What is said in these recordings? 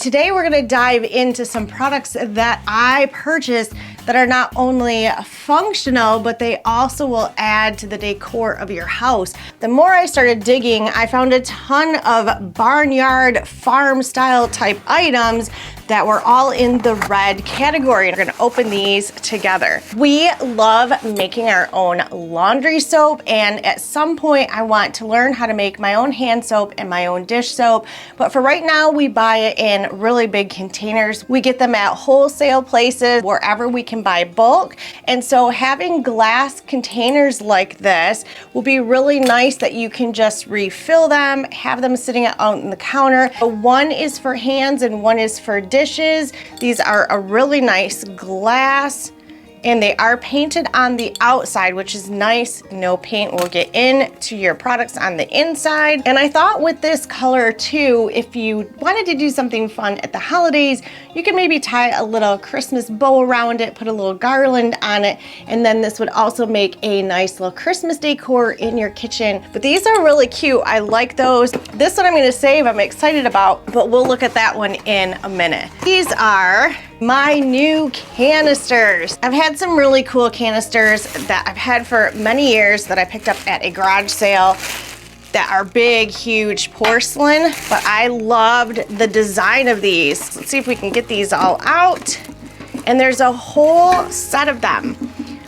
Today we're going to dive into some products that I purchased that are not only functional, but they also will add to the decor of your house. The more I started digging, I found a ton of barnyard farm style type items that were all in the red category. We're gonna open these together. We love making our own laundry soap, and at some point I want to learn how to make my own hand soap and my own dish soap. But for right now, we buy it in really big containers. We get them at wholesale places, wherever we can buy bulk. And so having glass containers like this will be really nice that you can just refill them, have them sitting out on the counter. One is for hands and one is for dishes. These are a really nice glass, and they are painted on the outside, which is nice. No paint will get into your products on the inside. And I thought with this color too, if you wanted to do something fun at the holidays, you can maybe tie a little Christmas bow around it, put a little garland on it, and then this would also make a nice little Christmas decor in your kitchen. But these are really cute. I like those. This one I'm gonna save, I'm excited about, but we'll look at that one in a minute. These are my new canisters. I've had some really cool canisters that I've had for many years that I picked up at a garage sale that are big, huge porcelain, but I loved the design of these. Let's see if we can get these all out. And there's a whole set of them.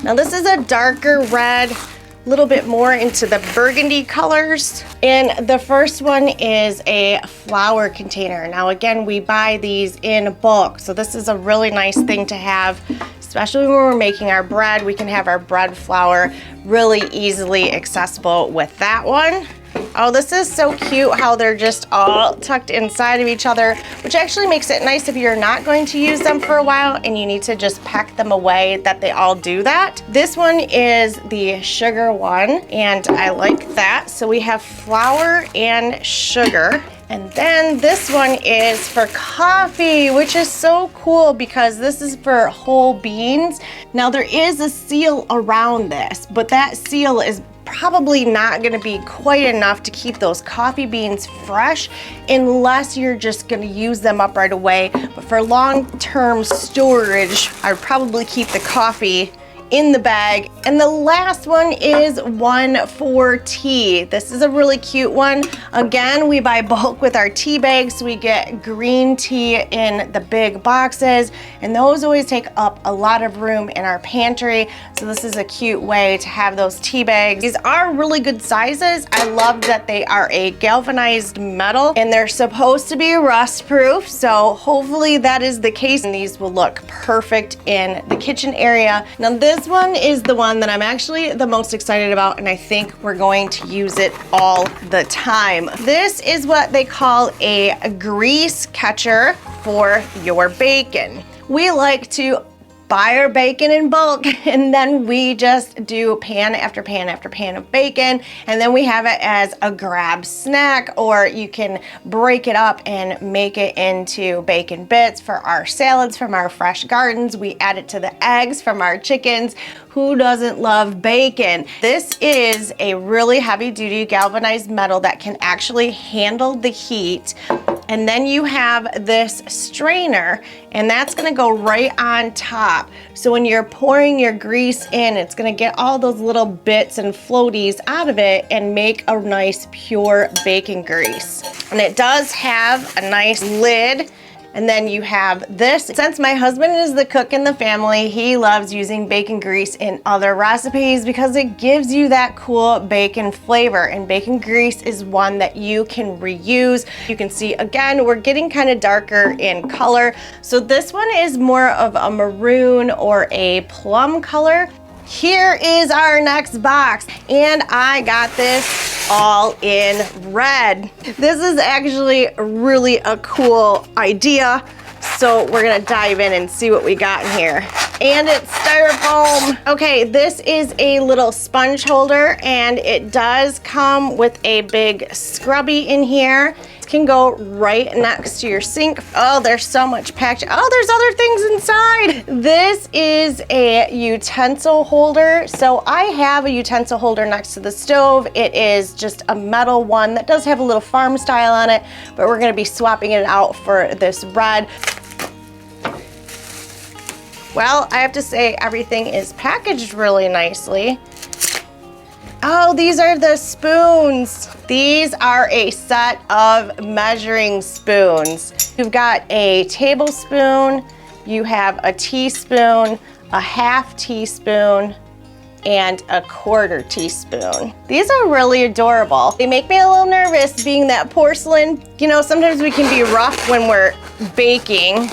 Now this is a darker red, a little bit more into the burgundy colors. And the first one is a flour container. Now again, we buy these in bulk, so this is a really nice thing to have, especially when we're making our bread. We can have our bread flour really easily accessible with that one. Oh, this is so cute how they're just all tucked inside of each other, which actually makes it nice if you're not going to use them for a while and you need to just pack them away, that they all do that. This one is the sugar one, and I like that. So we have flour and sugar. And then this one is for coffee, which is so cool because this is for whole beans. Now there is a seal around this, but that seal is probably not going to be quite enough to keep those coffee beans fresh unless you're just going to use them up right away. But for long-term storage, I would probably keep the coffee in the bag. And the last one is one for tea. This is a really cute one. Again, we buy bulk with our tea bags. We get green tea in the big boxes, and those always take up a lot of room in our pantry. So this is a cute way to have those tea bags. These are really good sizes. I love that they are a galvanized metal and they're supposed to be rust proof. So hopefully that is the case, and these will look perfect in the kitchen area. Now this one is the one that I'm actually the most excited about, and I think we're going to use it all the time. This is what they call a grease catcher for your bacon. We like to buy our bacon in bulk, and then we just do pan after pan after pan of bacon, and then we have it as a grab snack, or you can break it up and make it into bacon bits for our salads from our fresh gardens. We add it to the eggs from our chickens. Who doesn't love bacon? This is a really heavy duty galvanized metal that can actually handle the heat. And then you have this strainer, and that's gonna go right on top. So when you're pouring your grease in, it's gonna get all those little bits and floaties out of it and make a nice pure bacon grease. And it does have a nice lid. And then you have this. Since my husband is the cook in the family, he loves using bacon grease in other recipes because it gives you that cool bacon flavor. And bacon grease is one that you can reuse. You can see, again, we're getting kind of darker in color. So this one is more of a maroon or a plum color. Here is our next box, and I got this all in red. This is actually really a cool idea, so we're gonna dive in and see what we got in here. And it's styrofoam. Okay, this is a little sponge holder, and it does come with a big scrubby in here. It's can go right next to your sink. Oh, there's so much packaging. Oh, there's other things inside. This is a utensil holder. So I have a utensil holder next to the stove. It is just a metal one that does have a little farm style on it, but we're gonna be swapping it out for this red. Well, I have to say everything is packaged really nicely. Oh, these are the spoons. These are a set of measuring spoons. You've got a tablespoon, you have a teaspoon, a half teaspoon, and a quarter teaspoon. These are really adorable. They make me a little nervous being that porcelain. You know, sometimes we can be rough when we're baking.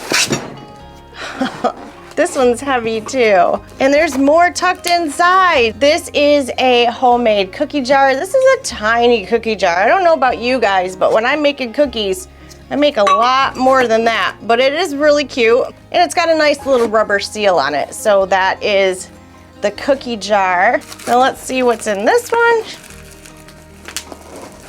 This one's heavy too. And there's more tucked inside. This is a homemade cookie jar. This is a tiny cookie jar. I don't know about you guys, but when I'm making cookies, I make a lot more than that. But it is really cute. And it's got a nice little rubber seal on it. So that is the cookie jar. Now let's see what's in this one.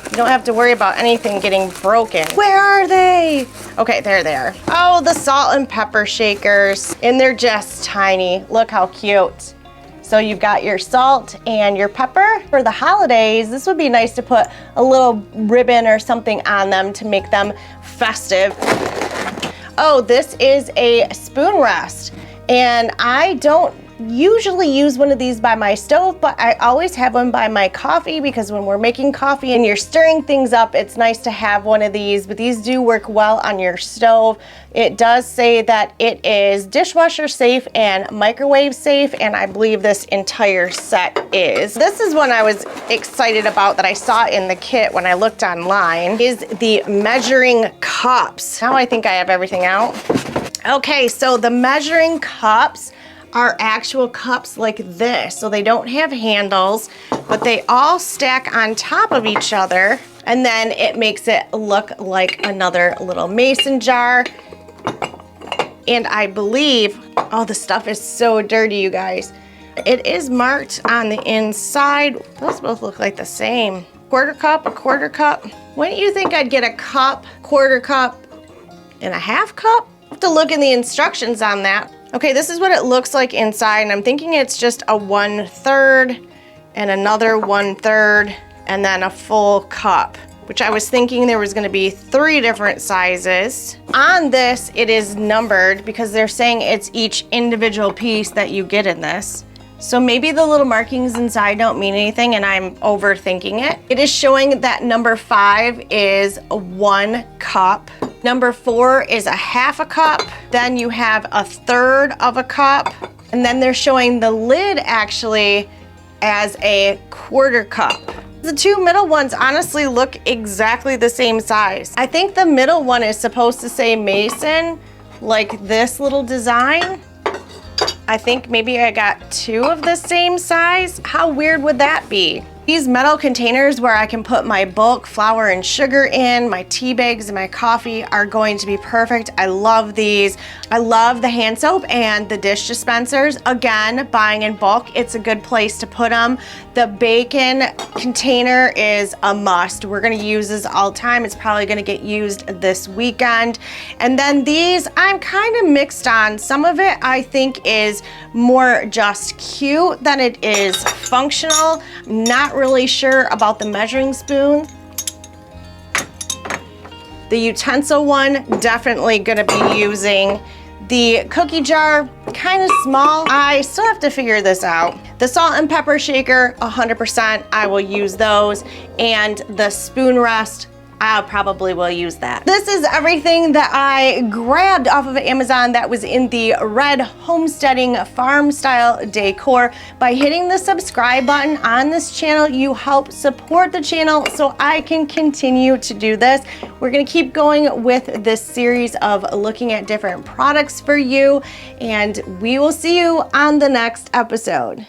You don't have to worry about anything getting broken. Where are they? Okay, there they are. Oh, the salt and pepper shakers. And they're just tiny. Look how cute. So you've got your salt and your pepper. For the holidays, this would be nice to put a little ribbon or something on them to make them festive. Oh, this is a spoon rest. And I don't usually use one of these by my stove, but I always have one by my coffee because when we're making coffee and you're stirring things up, it's nice to have one of these, but these do work well on your stove. It does say that it is dishwasher safe and microwave safe, and I believe this entire set is. This is one I was excited about that I saw in the kit when I looked online, is the measuring cups. Now I think I have everything out. Okay, so the measuring cups are actual cups like this. So they don't have handles, but they all stack on top of each other. And then it makes it look like another little mason jar. And I believe, oh, the stuff is so dirty, you guys. It is marked on the inside. Those both look like the same. Quarter cup, a quarter cup. Wouldn't you think I'd get a cup, quarter cup, and a half cup? I have to look in the instructions on that. Okay, this is what it looks like inside, and I'm thinking it's just a 1/3 and another 1/3 and then a full cup, which I was thinking there was gonna be 3 different sizes. On this, it is numbered because they're saying it's each individual piece that you get in this. So maybe the little markings inside don't mean anything and I'm overthinking it. It is showing that number 5 is 1 cup. Number 4 is a half a cup. Then you have a 1/3 of a cup. And then they're showing the lid actually as a quarter cup. The 2 middle ones honestly look exactly the same size. I think the middle one is supposed to say Mason, like this little design. I think maybe I got 2 of the same size. How weird would that be? These metal containers where I can put my bulk flour and sugar in, my tea bags and my coffee are going to be perfect. I love these. I love the hand soap and the dish dispensers. Again, buying in bulk, it's a good place to put them. The bacon container is a must. We're gonna use this all the time. It's probably gonna get used this weekend. And then these, I'm kind of mixed on. Some of it I think is more just cute than it is functional. I'm not really sure about the measuring spoon. The utensil one, definitely gonna be using. The cookie jar, kind of small. I still have to figure this out. The salt and pepper shaker, 100%, I will use those. And the spoon rest, I probably will use that. This is everything that I grabbed off of Amazon that was in the red homesteading farm style decor. By hitting the subscribe button on this channel, you help support the channel so I can continue to do this. We're gonna keep going with this series of looking at different products for you, and we will see you on the next episode.